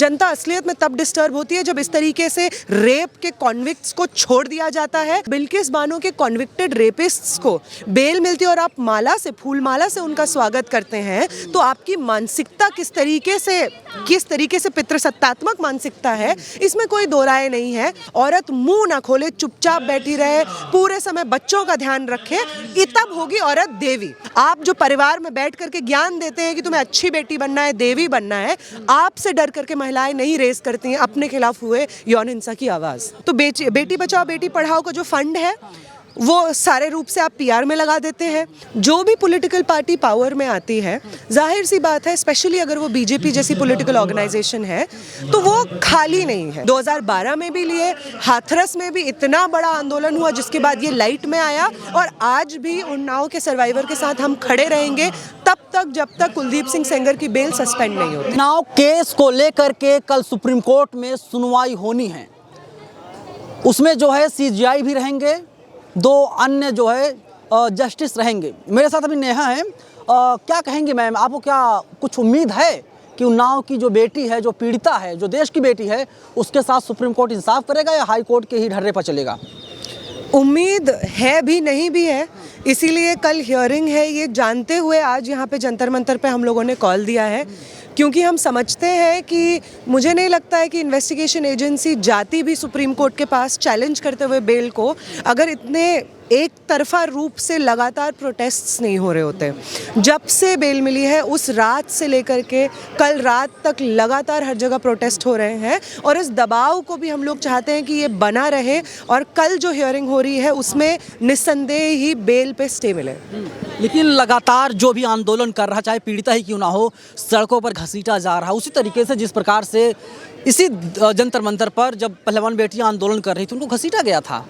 जनता असलियत में तब डिस्टर्ब होती है जब इस तरीके से रेप के कॉन्विक्ट्स को छोड़ दिया जाता है। बिल्किस बानो के कॉन्विक्टेड रेपिस्ट्स को बेल मिलती है और आप माला से, फूल माला से उनका स्वागत करते हैं, तो आपकी मानसिकता किस तरीके से पितृसत्तात्मक मानसिकता है, इसमें कोई दो राय नहीं है। औरत मुंह ना खोले, चुपचाप बैठी रहे, पूरे समय बच्चों का ध्यान रखे, तब होगी औरत देवी। आप जो परिवार में बैठ करके ज्ञान देते हैं कि तुम्हें अच्छी बेटी बनना है, देवी बनना है, आपसे डर करके महिलाएं नहीं रेस करती हैं अपने खिलाफ हुए यौन हिंसा की आवाज। तो बेटी बचाओ बेटी पढ़ाओ का जो फंड है वो सारे रूप से आप पीआर में लगा देते हैं। जो भी पॉलिटिकल पार्टी पावर में आती है, जाहिर सी बात है, स्पेशली अगर वो बीजेपी जैसी पॉलिटिकल ऑर्गेनाइजेशन है, तो वो खाली नहीं है। 2012 में भी लिए, हाथरस में भी इतना बड़ा आंदोलन हुआ जिसके बाद ये लाइट में आया, और आज भी उन्नाव के सर्वाइवर के साथ हम खड़े रहेंगे तब तक जब तक कुलदीप सिंह सेंगर की बेल सस्पेंड नहीं होती। उन्नाव केस को लेकर के कल सुप्रीम कोर्ट में सुनवाई होनी है। उसमें जो है सीजीआई भी रहेंगे, दो अन्य जो है जस्टिस रहेंगे। मेरे साथ अभी नेहा है। क्या कहेंगे मैम, आपको क्या कुछ उम्मीद है कि उन्नाव की जो बेटी है, जो पीड़िता है, जो देश की बेटी है, उसके साथ सुप्रीम कोर्ट इंसाफ करेगा या हाई कोर्ट के ही ढर्रे पर चलेगा? उम्मीद है भी नहीं भी है, इसीलिए कल हियरिंग है ये जानते हुए आज यहाँ पे जंतर मंतर पे हम लोगों ने कॉल दिया है, क्योंकि हम समझते हैं कि मुझे नहीं लगता है कि इन्वेस्टिगेशन एजेंसी जाती भी सुप्रीम कोर्ट के पास चैलेंज करते हुए बेल को, अगर इतने एक तरफा रूप से लगातार प्रोटेस्ट्स नहीं हो रहे होते। जब से बेल मिली है उस रात से लेकर के कल रात तक लगातार हर जगह प्रोटेस्ट हो रहे हैं, और इस दबाव को भी हम लोग चाहते हैं कि ये बना रहे, और कल जो हियरिंग हो रही है उसमें निस्संदेह ही बेल पे स्टे मिले। लेकिन लगातार जो भी आंदोलन कर रहा, चाहे पीड़िता ही क्यों ना हो, सड़कों पर घसीटा जा रहा, उसी तरीके से जिस प्रकार से इसी जंतर मंतर पर जब पहलवान बेटियां आंदोलन कर रही थी उनको घसीटा गया था।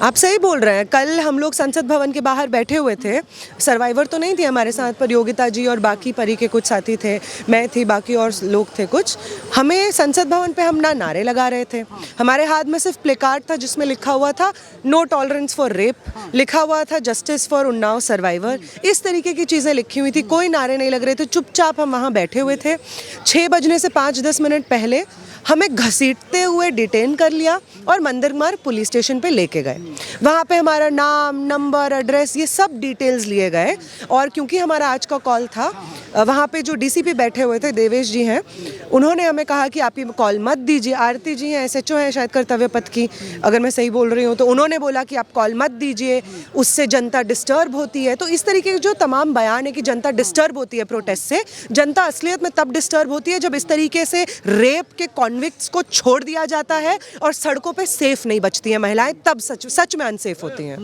आप सही बोल रहे हैं। कल हम लोग संसद भवन के बाहर बैठे हुए थे, सर्वाइवर तो नहीं थी हमारे साथ, पर योगिता जी और बाकी परी के कुछ साथी थे, मैं थी, बाकी और लोग थे कुछ। हमें संसद भवन पे हम ना नारे लगा रहे थे, हमारे हाथ में सिर्फ प्लेकार्ड था जिसमें लिखा हुआ था नो टॉलरेंस फॉर रेप, लिखा हुआ था जस्टिस फॉर उन्नाव सर्वाइवर, इस तरीके की चीज़ें लिखी हुई थी। कोई नारे नहीं लग रहे थे, चुपचाप हम वहाँ बैठे हुए थे। 6 बजने से 5-10 मिनट पहले हमें घसीटते हुए डिटेन कर लिया और मंदिर मार्ग पुलिस स्टेशन पे लेके गए। वहाँ पे हमारा नाम, नंबर, एड्रेस, ये सब डिटेल्स लिए गए, और क्योंकि हमारा आज का कॉल था, वहाँ पे जो डीसीपी बैठे हुए थे, देवेश जी हैं, उन्होंने हमें कहा कि आप ये कॉल मत दीजिए। आरती जी हैं, एसएचओ हैं शायद कर्तव्य पथ की, अगर मैं सही बोल रही हूँ, तो उन्होंने बोला कि आप कॉल मत दीजिए, उससे जनता डिस्टर्ब होती है। तो इस तरीके के जो तमाम बयान है कि जनता डिस्टर्ब होती है प्रोटेस्ट से, जनता असलियत में तब डिस्टर्ब होती है जब इस तरीके से रेप के कॉन्विक्ट्स को छोड़ दिया जाता है और सड़कों पे सेफ नहीं बचती हैं महिलाएं, तब सच में अनसेफ होती हैं।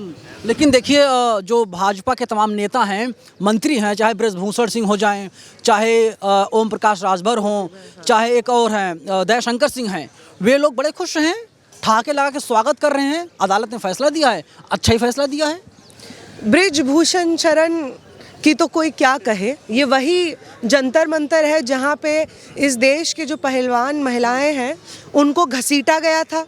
लेकिन देखिए, जो भाजपा के तमाम नेता हैं, मंत्री हैं, चाहे बृजभूषण सिंह हो जाएं, चाहे ओम प्रकाश राजभर हों, चाहे एक और हैं दयाशंकर सिंह हैं, वे लोग बड़े खुश हैं, ठाके लगा के स्वागत कर रहे हैं। अदालत ने फैसला दिया है, अच्छा ही फैसला दिया है। बृजभूषण शरण कि तो कोई क्या कहे, ये वही जंतर मंतर है जहाँ पे इस देश के जो पहलवान महिलाएं हैं उनको घसीटा गया था।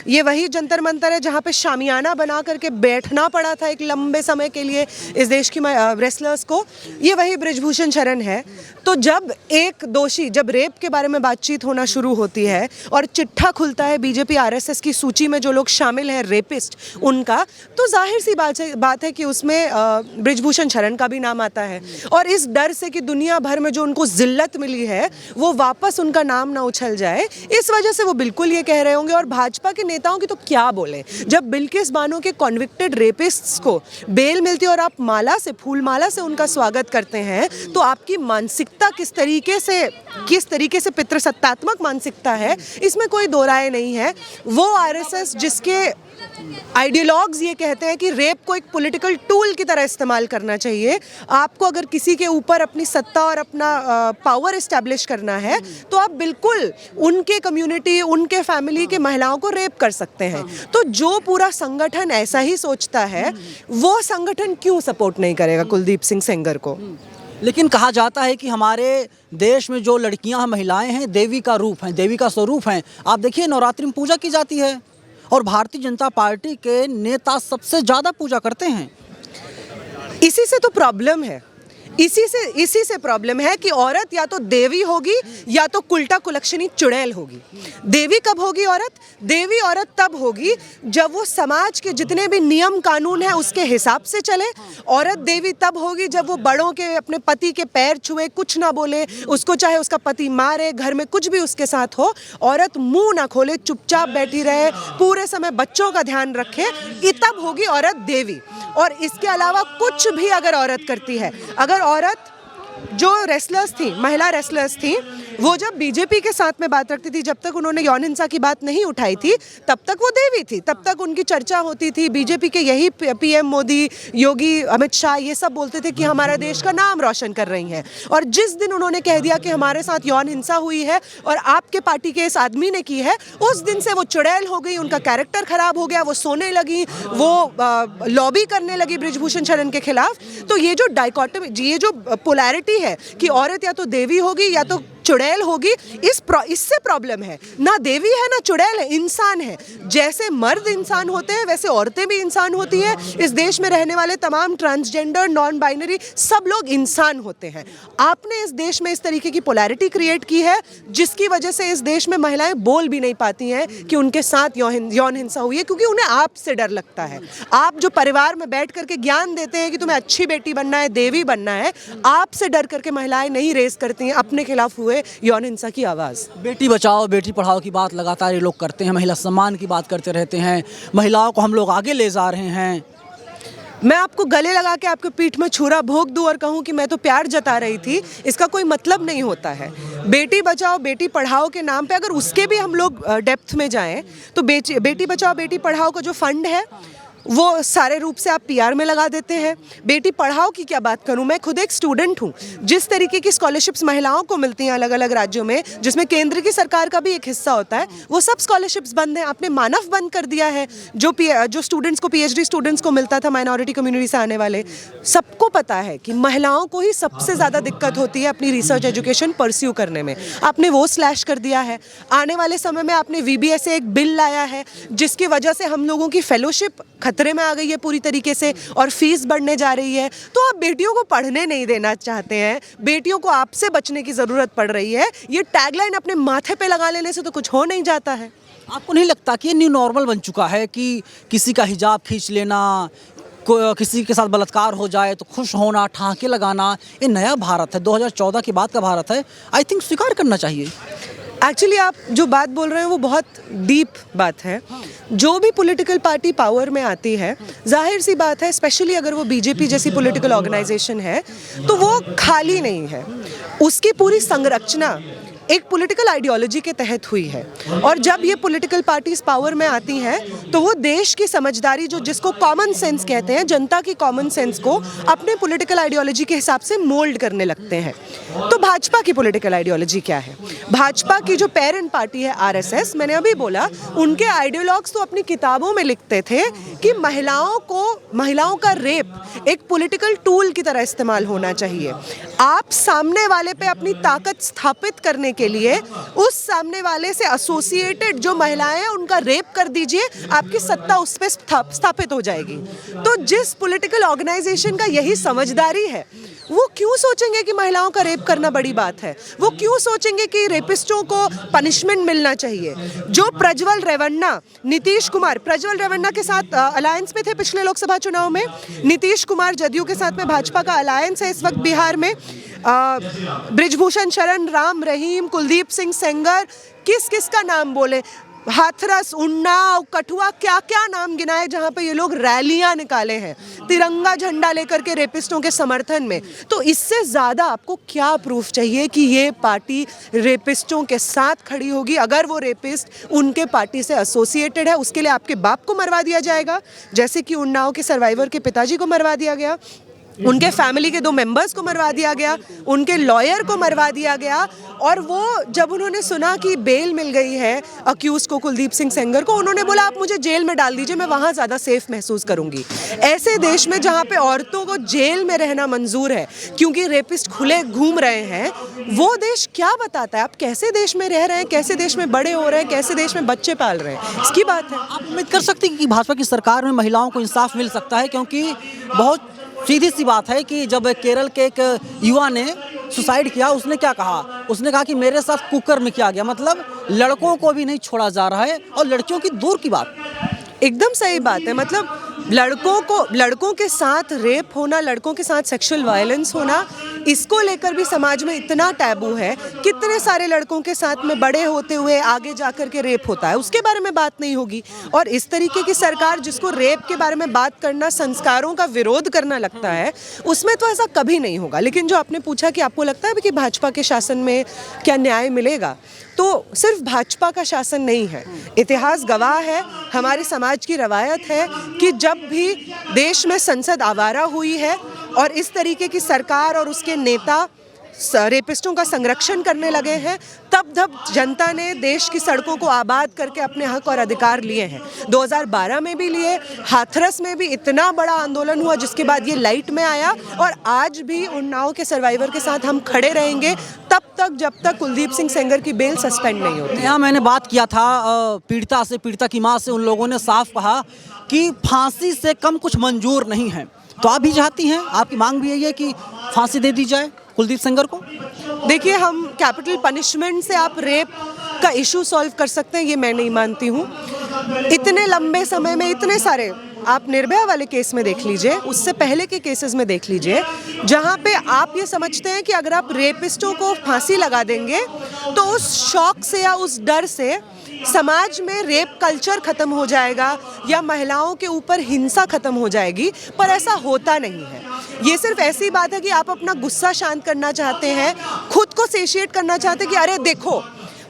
ये वही जंतर मंतर है जहाँ पे शामियाना बना करके बैठना पड़ा था एक लंबे समय के लिए इस देश की रेसलर्स को। ये वही बृजभूषण शरण है। तो जब एक दोषी, जब रेप के बारे में बातचीत होना शुरू होती है और चिट्ठा खुलता है बीजेपी आरएसएस की सूची में जो लोग शामिल हैं रेपिस्ट उनका, तो जाहिर सी बात है कि उसमें बृजभूषण शरण का भी नाम आता है। और इस डर से कि दुनिया भर में जो उनको जिल्लत मिली है वो वापस उनका नाम ना उछल जाए, इस वजह से वो बिल्कुल ये कह रहे होंगे। और भाजपा के नेताओं की तो क्या बोले, जब बिल्किस बानो के कॉन्विक्टेड रेपिस्ट्स को बेल मिलती है और आप माला से, फूल माला से उनका स्वागत करते हैं, तो आपकी मानसिकता किस तरीके से पितृसत्तात्मक मानसिकता है, इसमें कोई दो राय नहीं है। वो आरएसएस जिसके आइडियोलॉग्स ये कहते हैं कि रेप को एक पॉलिटिकल टूल की तरह इस्तेमाल करना चाहिए, आपको अगर किसी के ऊपर अपनी सत्ता और अपना पावर इस्टेब्लिश करना है तो आप बिल्कुल उनके कम्युनिटी, उनके फैमिली के महिलाओं को रेप कर सकते हैं। तो जो पूरा संगठन ऐसा ही सोचता है, वो संगठन क्यों सपोर्ट नहीं करेगा कुलदीप सिंह सेंगर को? लेकिन कहा जाता है कि हमारे देश में जो लड़कियां, महिलाएं हैं, देवी का रूप हैं, देवी का स्वरूप हैं। आप देखिए, नवरात्रि में पूजा की जाती है और भारतीय जनता पार्टी के नेता सबसे ज़्यादा पूजा करते हैं। इसी से तो प्रॉब्लम है, इसी से प्रॉब्लम है कि औरत या तो देवी होगी या तो कुल्टा कुलक्षणी चुड़ैल होगी। देवी कब होगी औरत? देवी औरत तब होगी जब वो समाज के जितने भी नियम कानून है उसके हिसाब से चले। औरत देवी तब होगी जब वो बड़ों के, अपने पति के पैर छुए, कुछ ना बोले, उसको चाहे उसका पति मारे, घर में कुछ भी उसके साथ हो, औरत मुंह ना खोले, चुपचाप बैठी रहे, पूरे समय बच्चों का ध्यान रखे, तब होगी औरत देवी। और इसके अलावा कुछ भी अगर औरत करती है, अगर औरत जो रेसलर्स थी, महिला रेसलर्स थी, वो जब बीजेपी के साथ में बात रखती थी, जब तक उन्होंने यौन हिंसा की बात नहीं उठाई थी, तब तक वो देवी थी, तब तक उनकी चर्चा होती थी। बीजेपी के यही पीएम मोदी, योगी, अमित शाह ये सब बोलते थे कि हमारा देश का नाम रोशन कर रही हैं। और जिस दिन उन्होंने कह दिया कि हमारे साथ यौन हिंसा हुई है और आपके पार्टी के इस आदमी ने की है, उस दिन से वो चुड़ैल हो गई, उनका कैरेक्टर खराब हो गया, वो सोने लगी, वो लॉबी करने लगी बृजभूषण शरण के खिलाफ। तो ये जो डाइकोटमी, ये जो पोलैरिटी है कि औरत या तो देवी होगी या तो चुड़ैल होगी, इससे प्रॉब्लम है। ना देवी है ना चुड़ैल है, इंसान है। जैसे मर्द इंसान होते हैं वैसे औरतें भी इंसान होती है। इस देश में रहने वाले तमाम ट्रांसजेंडर, नॉन बाइनरी सब लोग इंसान होते हैं। आपने इस देश में इस तरीके की पोलैरिटी क्रिएट की है जिसकी वजह से इस देश में महिलाएं बोल भी नहीं पाती हैं कि उनके साथ यौन हिंसा हुई है, क्योंकि उन्हें आपसे डर लगता है। आप जो परिवार में बैठ करके ज्ञान देते हैं कि तुम्हें अच्छी बेटी बनना है, देवी बनना है, आपसे डर करके महिलाएं नहीं रेस करती हैं अपने खिलाफ हुए यौन हिंसा की आवाज़। बेटी बचाओ बेटी पढ़ाओ की बात लगातार ये लोग करते हैं, महिला सम्मान की बात करते रहते हैं, महिलाओं को हम लोग आगे ले जा रहे हैं। मैं आपको गले लगा के आपके पीठ में छुरा भोंक दूं और कहूं कि मैं तो प्यार जता रही थी, इसका कोई मतलब नहीं होता है। बेटी बचाओ बेटी पढ़ाओ के नाम पे अगर उसके भी हम लोग डेप्थ में जाएं तो बेटी बचाओ बेटी पढ़ाओ का जो फंड है वो सारे रूप से आप पीआर में लगा देते हैं। बेटी पढ़ाओ की क्या बात करूं, मैं खुद एक स्टूडेंट हूं। जिस तरीके की स्कॉलरशिप्स महिलाओं को मिलती हैं अलग अलग राज्यों में, जिसमें केंद्र की सरकार का भी एक हिस्सा होता है, वो सब स्कॉलरशिप्स बंद हैं। आपने मानव बंद कर दिया है। जो स्टूडेंट्स को, पीएचडी स्टूडेंट्स को मिलता था माइनॉरिटी कम्युनिटी से आने वाले, सबको पता है कि महिलाओं को ही सबसे ज़्यादा दिक्कत होती है अपनी रिसर्च एजुकेशन परस्यू करने में। आपने वो स्लैश कर दिया है। आने वाले समय में आपने VBSA एक बिल लाया है जिसकी वजह से हम लोगों की फेलोशिप खतरे में आ गई है पूरी तरीके से और फीस बढ़ने जा रही है। तो आप बेटियों को पढ़ने नहीं देना चाहते हैं, बेटियों को आपसे बचने की ज़रूरत पड़ रही है। ये टैगलाइन अपने माथे पे लगा लेने से तो कुछ हो नहीं जाता है। आपको नहीं लगता कि ये न्यू नॉर्मल बन चुका है कि किसी का हिजाब खींच लेना, किसी के साथ बलात्कार हो जाए तो खुश होना, ठहाके लगाना, ये नया भारत है, 2014 के बाद का भारत है। आई थिंक स्वीकार करना चाहिए। एक्चुअली आप जो बात बोल रहे हैं वो बहुत डीप बात है। जो भी पॉलिटिकल पार्टी पावर में आती है, जाहिर सी बात है, स्पेशली अगर वो बीजेपी जैसी पॉलिटिकल ऑर्गेनाइजेशन है, तो वो खाली नहीं है। उसकी पूरी संरचना एक पॉलिटिकल आइडियोलॉजी के तहत हुई है। और जब ये पॉलिटिकल पार्टीज पावर में आती हैं तो वो देश की समझदारी, जो जिसको कॉमन सेंस कहते हैं, जनता की कॉमन सेंस को अपने पॉलिटिकल आइडियोलॉजी के हिसाब से मोल्ड करने लगते हैं। तो भाजपा की पॉलिटिकल आइडियोलॉजी क्या है? भाजपा की जो पेरेंट पार्टी है RSS, मैंने अभी बोला, उनके आइडियोलॉग्स तो अपनी किताबों में लिखते थे कि महिलाओं का रेप एक पॉलिटिकल टूल की तरह इस्तेमाल होना चाहिए। आप सामने वाले पे अपनी ताकत स्थापित करने के लिए उस सामने वाले से एसोसिएटेड जो महिलाएं हैं उनका रेप कर दीजिए, आपकी सत्ता उस पर स्थापित हो जाएगी। तो जिस पॉलिटिकल ऑर्गेनाइजेशन का यही समझदारी है, वो क्यों सोचेंगे कि महिलाओं का रेप करना बड़ी बात है? वो क्यों सोचेंगे कि रेपिस्टों को पनिशमेंट मिलना चाहिए? जो प्रज्वल रेवन्ना, नीतीश कुमार प्रज्वल रेवन्ना के साथ अलायंस में थे पिछले लोकसभा चुनाव में, नीतीश कुमार जदयू के साथ में भाजपा का अलायंस है इस वक्त बिहार में, बृजभूषण शरण, राम रहीम, कुलदीप सिंह सेंगर, किस किस का नाम बोले, हाथरस, उन्नाव, कठुआ, क्या क्या नाम गिनाए जहाँ पे ये लोग रैलियाँ निकाले हैं तिरंगा झंडा लेकर के रेपिस्टों के समर्थन में। तो इससे ज़्यादा आपको क्या प्रूफ चाहिए कि ये पार्टी रेपिस्टों के साथ खड़ी होगी? अगर वो रेपिस्ट उनके पार्टी से एसोसिएटेड है, उसके लिए आपके बाप को मरवा दिया जाएगा, जैसे कि उन्नाव के सर्वाइवर के पिताजी को मरवा दिया गया, उनके फैमिली के 2 मेंबर्स को मरवा दिया गया, उनके लॉयर को मरवा दिया गया। और वो जब उन्होंने सुना कि बेल मिल गई है अक्यूज को, कुलदीप सिंह सेंगर को, उन्होंने बोला आप मुझे जेल में डाल दीजिए, मैं वहाँ ज़्यादा सेफ महसूस करूँगी। ऐसे देश में जहाँ पे औरतों को जेल में रहना मंजूर है क्योंकि रेपिस्ट खुले घूम रहे हैं, वो देश क्या बताता है आप कैसे देश में रह रहे हैं, कैसे देश में बड़े हो रहे हैं, कैसे देश में बच्चे पाल रहे हैं? इसकी बात है। आप उम्मीद कर सकते हैं कि भाजपा की सरकार में महिलाओं को इंसाफ मिल सकता है, क्योंकि बहुत सीधी सी बात है कि जब केरल के एक युवा ने सुसाइड किया, उसने क्या कहा? उसने कहा कि मेरे साथ कुकर्म किया गया, मतलब लड़कों को भी नहीं छोड़ा जा रहा है और लड़कियों की दूर की बात। एकदम सही बात है। मतलब लड़कों के साथ रेप होना, लड़कों के साथ सेक्सुअल वायलेंस होना, इसको लेकर भी समाज में इतना टैबू है। कितने सारे लड़कों के साथ में बड़े होते हुए आगे जाकर के रेप होता है, उसके बारे में बात नहीं होगी। और इस तरीके की सरकार जिसको रेप के बारे में बात करना संस्कारों का विरोध करना लगता है, उसमें तो ऐसा कभी नहीं होगा। लेकिन जो आपने पूछा कि आपको लगता है कि भाजपा के शासन में क्या न्याय मिलेगा, तो सिर्फ भाजपा का शासन नहीं है, इतिहास गवाह है, हमारे समाज की रवायत है कि जब भी देश में संसद आवारा हुई है और इस तरीके की सरकार और उसके नेता रेपिस्टों का संरक्षण करने लगे हैं, तब जनता ने देश की सड़कों को आबाद करके अपने हक और अधिकार लिए हैं। 2012 में भी लिए, हाथरस में भी इतना बड़ा आंदोलन हुआ जिसके बाद ये लाइट में आया, और आज भी उन्नाव के सर्वाइवर के साथ हम खड़े रहेंगे तब तक जब तक कुलदीप सिंह सेंगर की बेल सस्पेंड नहीं होती। यहाँ मैंने बात किया था पीड़िता की माँ से, उन लोगों ने साफ कहा कि फांसी से कम कुछ मंजूर नहीं है। तो आप भी चाहती हैं, आपकी मांग भी यही है कि फांसी दे दी जाए कुलदीप सेंगर को? देखिए, हम कैपिटल पनिशमेंट से आप रेप का इशू सॉल्व कर सकते हैं, ये मैं नहीं मानती हूँ। इतने लंबे समय में इतने सारे, आप निर्भया वाले केस में देख लीजिए, उससे पहले के केसेस में देख लीजिए, जहाँ पे आप ये समझते हैं कि अगर आप रेपिस्टों को फांसी लगा देंगे तो उस शौक से या उस डर से समाज में रेप कल्चर खत्म हो जाएगा या महिलाओं के ऊपर हिंसा खत्म हो जाएगी, पर ऐसा होता नहीं है। ये सिर्फ ऐसी बात है कि आप अपना गुस्सा शांत करना चाहते हैं, खुद को सेशिएट करना चाहते हैं कि अरे देखो,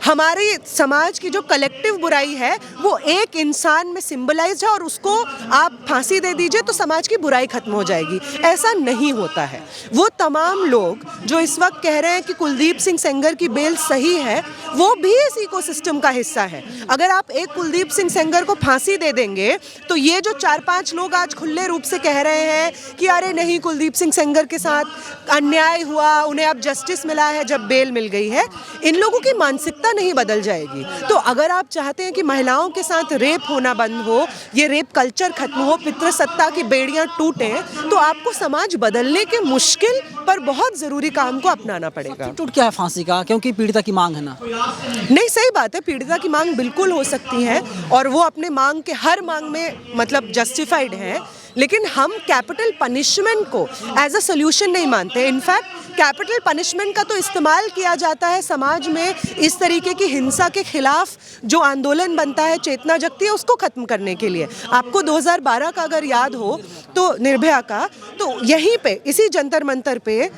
हमारे समाज की जो कलेक्टिव बुराई है वो एक इंसान में सिंबलाइज है और उसको आप फांसी दे दीजिए तो समाज की बुराई खत्म हो जाएगी। ऐसा नहीं होता है। वो तमाम लोग जो इस वक्त कह रहे हैं कि कुलदीप सिंह सेंगर की बेल सही है, वो भी इस इकोसिस्टम का हिस्सा है। अगर आप एक कुलदीप सिंह सेंगर को फांसी दे देंगे तो ये जो 4-5 लोग आज खुले रूप से कह रहे हैं कि अरे नहीं, कुलदीप सिंह सेंगर के साथ अन्याय हुआ, उन्हें अब जस्टिस मिला है जब बेल मिल गई है, इन लोगों की मानसिकता नहीं बदल जाएगी। तो अगर आप चाहते हैं कि महिलाओं के साथ रेप होना बंद हो, ये रेप कल्चर खत्म हो, पितृसत्ता की बेड़ियां टूटें, तो आपको समाज बदलने के मुश्किल पर बहुत जरूरी काम को अपनाना पड़ेगा। टूट क्या है फांसी का, क्योंकि पीड़िता की मांग है ना। नहीं, सही बात है, पीड़िता की मांग बिल्कुल हो सकती है और वो अपने मांग के हर मांग में मतलब जस्टिफाइड है, लेकिन हम कैपिटल पनिशमेंट को एज अ सोल्यूशन नहीं मानते। इनफैक्ट कैपिटल पनिशमेंट का तो इस्तेमाल किया जाता है समाज में इस तरीके की हिंसा के खिलाफ जो आंदोलन बनता है, चेतना जगती है, उसको खत्म करने के लिए। आपको 2012 का अगर याद हो तो निर्भया का, तो यहीं पे इसी जंतर मंतर पे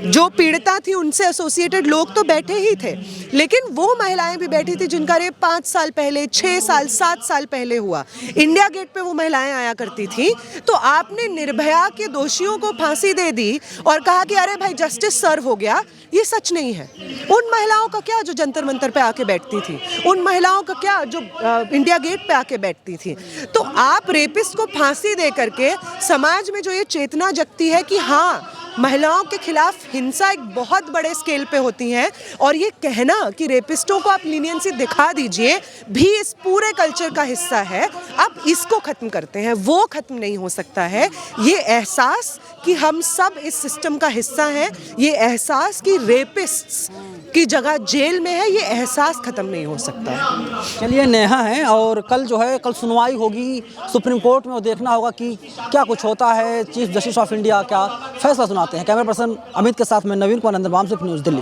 जो पीड़िता थी उनसे एसोसिएटेड लोग तो बैठे ही थे, लेकिन वो महिलाएं भी बैठी थी जिनका रेप 5 साल पहले, 6 साल, 7 साल पहले हुआ। इंडिया गेट पे वो महिलाएं आया करती थी। तो आपने निर्भया के दोषियों को फांसी दे दी और कहा कि अरे भाई जस्टिस सर्व हो गया। ये सच नहीं है। उन महिलाओं का क्या जो जंतर मंतर पे आके बैठती थी, उन महिलाओं का क्या जो इंडिया गेट पे आके बैठती थी। तो आप रेपिस्ट को फांसी दे करके समाज में जो ये चेतना जगती है कि हाँ, महिलाओं के खिलाफ हिंसा एक बहुत बड़े स्केल पे होती है, और ये कहना कि रेपिस्टों को आप लीनियंसी दिखा दीजिए भी इस पूरे कल्चर का हिस्सा है, आप इसको खत्म करते हैं। वो खत्म नहीं हो सकता है। ये एहसास कि हम सब इस सिस्टम का हिस्सा हैं, ये एहसास कि रेपिस्ट्स की जगह जेल में है, ये एहसास खत्म नहीं हो सकता है। चलिए, नेहा है और कल सुनवाई होगी सुप्रीम कोर्ट में, वो देखना होगा कि क्या कुछ होता है। चीफ जस्टिस ऑफ इंडिया क्या फैसला सुनाते हैं। कैमरा पर्सन अमित के साथ मैं नवीन कुमार, नंदनवाम से न्यूज़ दिल्ली।